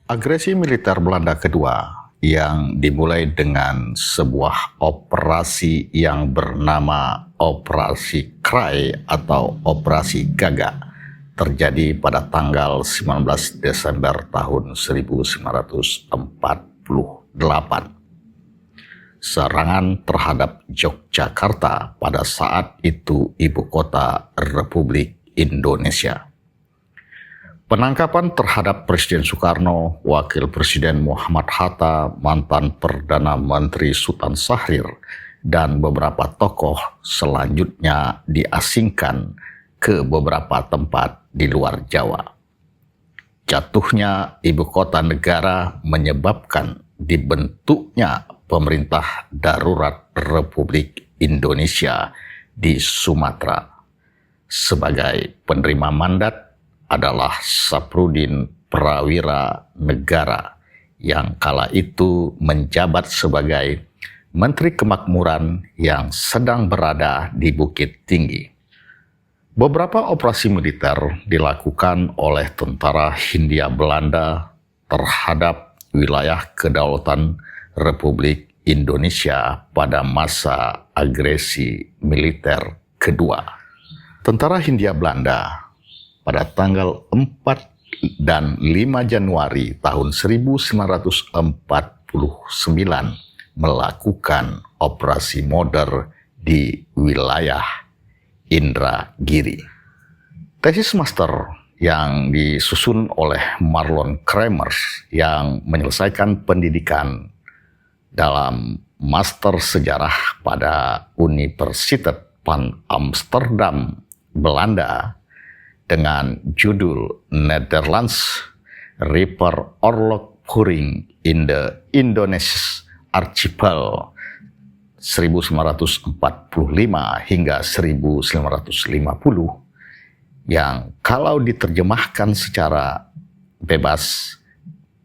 Agresi militer Belanda kedua yang dimulai dengan sebuah operasi yang bernama Operasi Kraai atau Operasi Gagak terjadi pada tanggal 19 Desember tahun 1948. Serangan terhadap Yogyakarta pada saat itu ibu kota Republik Indonesia. Penangkapan terhadap Presiden Soekarno, Wakil Presiden Muhammad Hatta, mantan Perdana Menteri Sultan Syahrir, dan beberapa tokoh selanjutnya diasingkan ke beberapa tempat di luar Jawa. Jatuhnya ibu kota negara menyebabkan dibentuknya pemerintah darurat Republik Indonesia di Sumatera. Sebagai penerima mandat adalah Saprudin Prawira Negara yang kala itu menjabat sebagai Menteri Kemakmuran yang sedang berada di Bukit Tinggi. Beberapa operasi militer dilakukan oleh tentara Hindia Belanda terhadap wilayah kedaulatan Republik Indonesia pada masa agresi militer kedua. Tentara Hindia Belanda pada tanggal 4 dan 5 Januari tahun 1949 melakukan operasi Modder di wilayah Indragiri. Tesis master yang disusun oleh Marlon Kremers yang menyelesaikan pendidikan dalam Master Sejarah pada Universitas van Amsterdam, Belanda, dengan judul Netherlands River Oorlogvoering in the Indonesian Archipel 1945 hingga 1950 yang kalau diterjemahkan secara bebas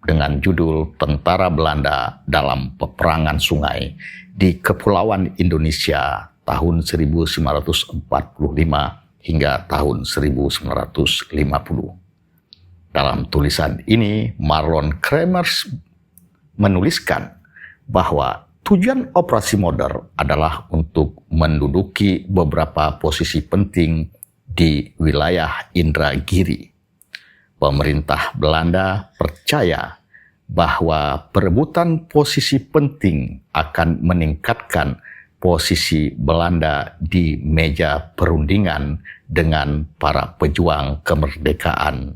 dengan judul Tentara Belanda dalam Peperangan Sungai di Kepulauan Indonesia tahun 1945 hingga tahun 1950. Dalam tulisan ini, Marlon Kremers menuliskan bahwa tujuan operasi Modder adalah untuk menduduki beberapa posisi penting di wilayah Indragiri. Pemerintah Belanda percaya bahwa perebutan posisi penting akan meningkatkan posisi Belanda di meja perundingan dengan para pejuang kemerdekaan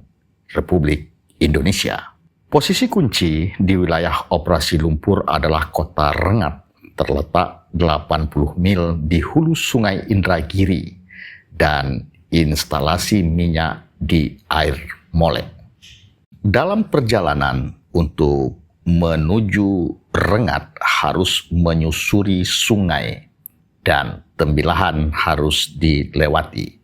Republik Indonesia. Posisi kunci di wilayah Operasi Lumpur adalah kota Rengat, terletak 80 mil di hulu sungai Indragiri, dan instalasi minyak di Air Molek. Dalam perjalanan untuk menuju Rengat harus menyusuri sungai dan Tembilahan harus dilewati.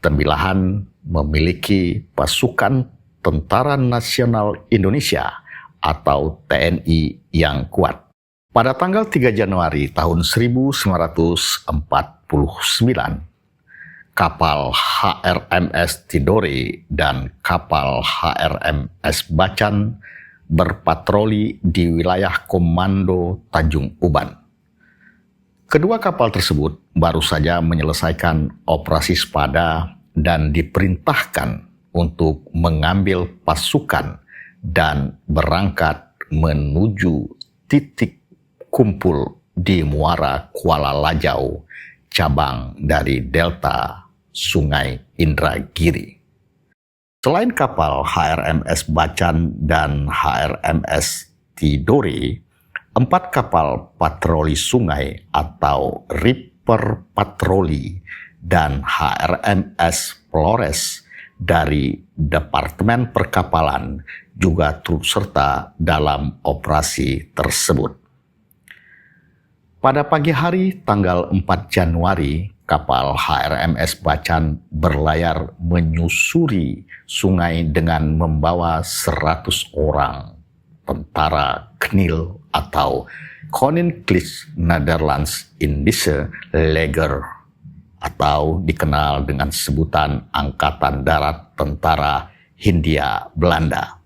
Tembilahan memiliki pasukan Tentara Nasional Indonesia atau TNI yang kuat. Pada tanggal 3 Januari tahun 1949, kapal HRMS Tidore dan kapal HRMS Bacan berpatroli di wilayah Komando Tanjung Uban. Kedua kapal tersebut baru saja menyelesaikan operasi Sepada dan diperintahkan untuk mengambil pasukan dan berangkat menuju titik kumpul di Muara Kuala Lajau, cabang dari delta Sungai Indragiri. Selain kapal HRMS Bacan dan HRMS Tidore, 4 kapal patroli sungai atau Ripper Patroli dan HRMS Flores dari Departemen Perkapalan juga turut serta dalam operasi tersebut. Pada pagi hari tanggal 4 Januari, kapal HRMS Bacan berlayar menyusuri sungai dengan membawa 100 orang tentara KNIL atau Koninklijke Nederlands Indische Leger atau dikenal dengan sebutan Angkatan Darat Tentara Hindia Belanda.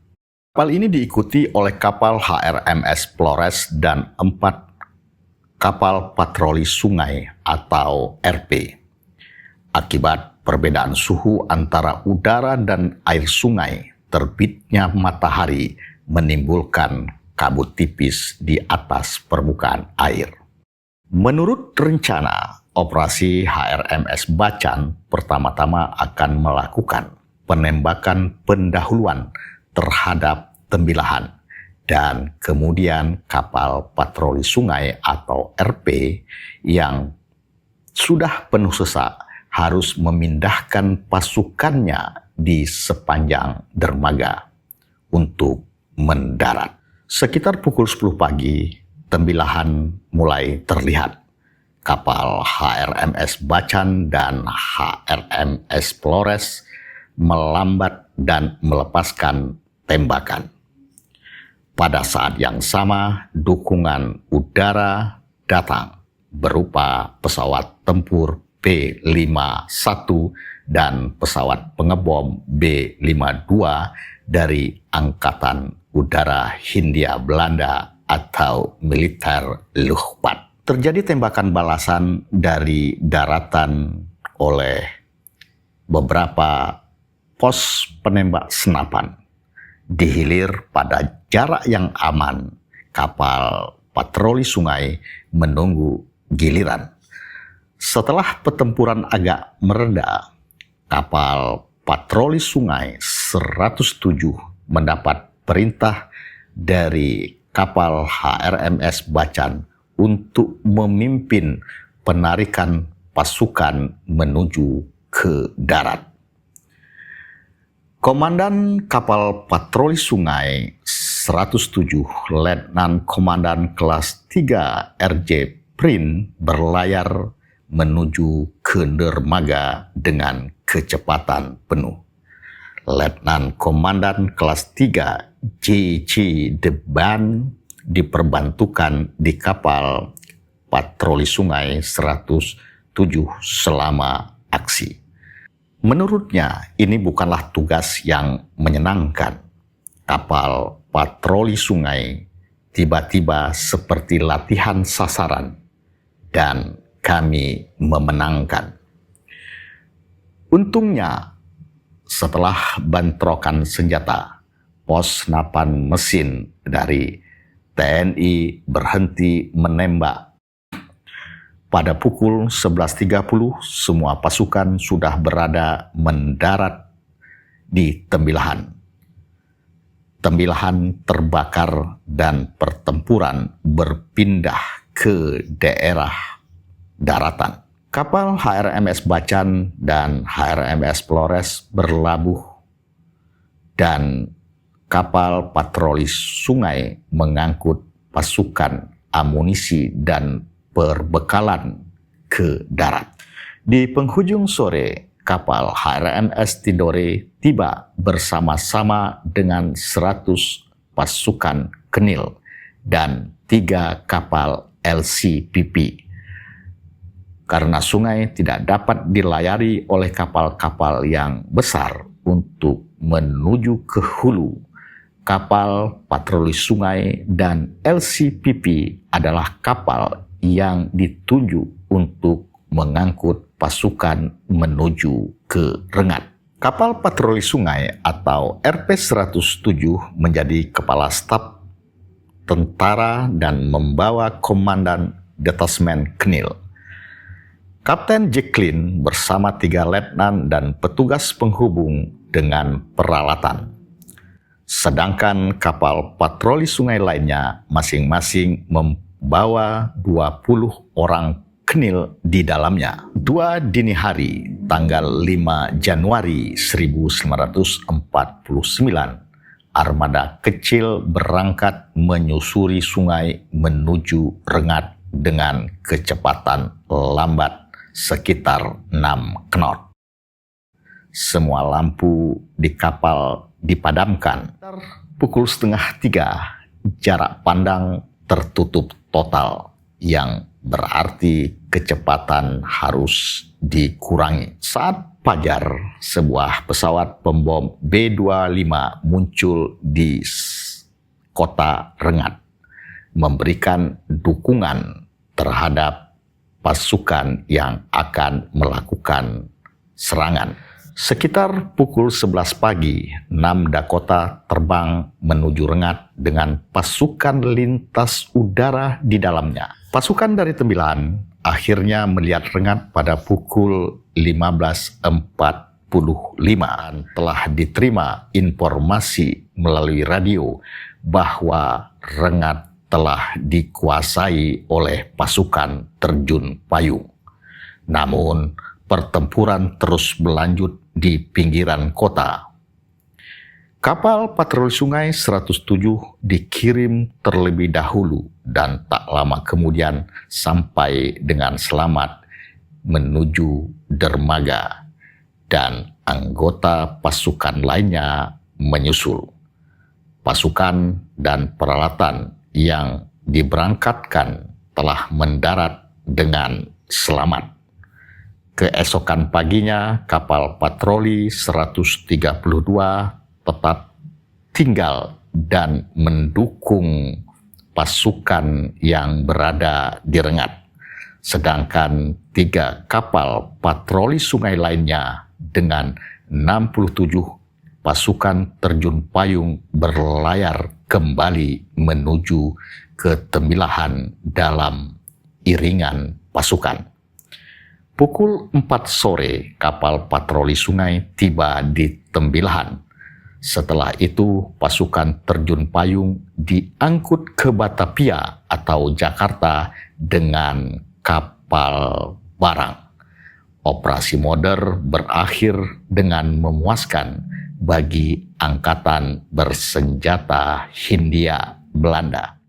Kapal ini diikuti oleh kapal HRMS Flores dan 4 kapal patroli sungai atau RP. Akibat perbedaan suhu antara udara dan air sungai, terbitnya matahari menimbulkan kabut tipis di atas permukaan air. Menurut rencana, operasi HRMS Bacan pertama-tama akan melakukan penembakan pendahuluan terhadap Tembilahan, dan kemudian kapal patroli sungai atau RP yang sudah penuh sesak harus memindahkan pasukannya di sepanjang dermaga untuk mendarat. Sekitar pukul 10 pagi, Tembilahan mulai terlihat. Kapal HRMS Bacan dan HRMS Flores melambat dan melepaskan tembakan. Pada saat yang sama, dukungan udara datang berupa pesawat tempur B-51 dan pesawat pengebom B-52 dari Angkatan Udara Hindia Belanda atau Militer Luchtwaffe. Terjadi tembakan balasan dari daratan oleh beberapa pos penembak senapan. Di hilir pada jarak yang aman, kapal patroli sungai menunggu giliran. Setelah pertempuran agak mereda, kapal patroli sungai 107 mendapat perintah dari kapal HRMS Bacan untuk memimpin penarikan pasukan menuju ke darat. Komandan kapal patroli sungai 107 Letnan Komandan kelas 3 RJ Prin berlayar menuju ke dermaga dengan kecepatan penuh. Letnan Komandan kelas 3 JC Deban diperbantukan di kapal patroli sungai 107 selama aksi. Menurutnya, ini bukanlah tugas yang menyenangkan. Kapal patroli sungai tiba-tiba seperti latihan sasaran, dan kami memenangkan. Untungnya, setelah bentrokan senjata, pos napan mesin dari TNI berhenti menembak. Pada pukul 11.30, semua pasukan sudah berada mendarat di Tembilahan. Tembilahan terbakar dan pertempuran berpindah ke daerah daratan. Kapal HRMS Bacan dan HRMS Flores berlabuh dan kapal patroli sungai mengangkut pasukan, amunisi, dan perbekalan ke darat. Di penghujung sore, kapal HRMS Tidore tiba bersama-sama dengan 100 pasukan Kenil dan 3 kapal LCPP. Karena sungai tidak dapat dilayari oleh kapal-kapal yang besar untuk menuju ke hulu, kapal patroli sungai dan LCPP adalah kapal yang dituju untuk mengangkut pasukan menuju ke Rengat. Kapal patroli sungai atau RP-107 menjadi kepala staf tentara dan membawa komandan detasmen Kenil. Kapten Jacqueline bersama 3 letnan dan petugas penghubung dengan peralatan. Sedangkan kapal patroli sungai lainnya masing-masing membawa 20 orang Kenil di dalamnya. 2 dini hari, tanggal 5 Januari 1949, armada kecil berangkat menyusuri sungai menuju Rengat dengan kecepatan lambat sekitar 6 knot. Semua lampu di kapal dipadamkan. Pukul 2:30, jarak pandang tertutup total yang berarti kecepatan harus dikurangi. Saat fajar, sebuah pesawat pembom B-25 muncul di kota Rengat, memberikan dukungan terhadap pasukan yang akan melakukan serangan. Sekitar pukul 11 pagi, 6 Dakota terbang menuju Rengat dengan pasukan lintas udara di dalamnya. Pasukan dari Tembilahan akhirnya melihat Rengat pada pukul 15.45 dan telah diterima informasi melalui radio bahwa Rengat telah dikuasai oleh pasukan terjun payung. Namun, pertempuran terus berlanjut di pinggiran kota. Kapal patroli sungai 107 dikirim terlebih dahulu dan tak lama kemudian sampai dengan selamat menuju dermaga, dan anggota pasukan lainnya menyusul. Pasukan dan peralatan yang diberangkatkan telah mendarat dengan selamat. Keesokan paginya, kapal patroli 132 tetap tinggal dan mendukung pasukan yang berada di Rengat. Sedangkan 3 kapal patroli sungai lainnya dengan 67 pasukan terjun payung berlayar kembali menuju ke Tembilahan dalam iringan pasukan. Pukul 4 sore, kapal patroli sungai tiba di Tembilahan. Setelah itu, pasukan terjun payung diangkut ke Batavia atau Jakarta dengan kapal barang. Operasi Moder berakhir dengan memuaskan bagi Angkatan Bersenjata Hindia Belanda.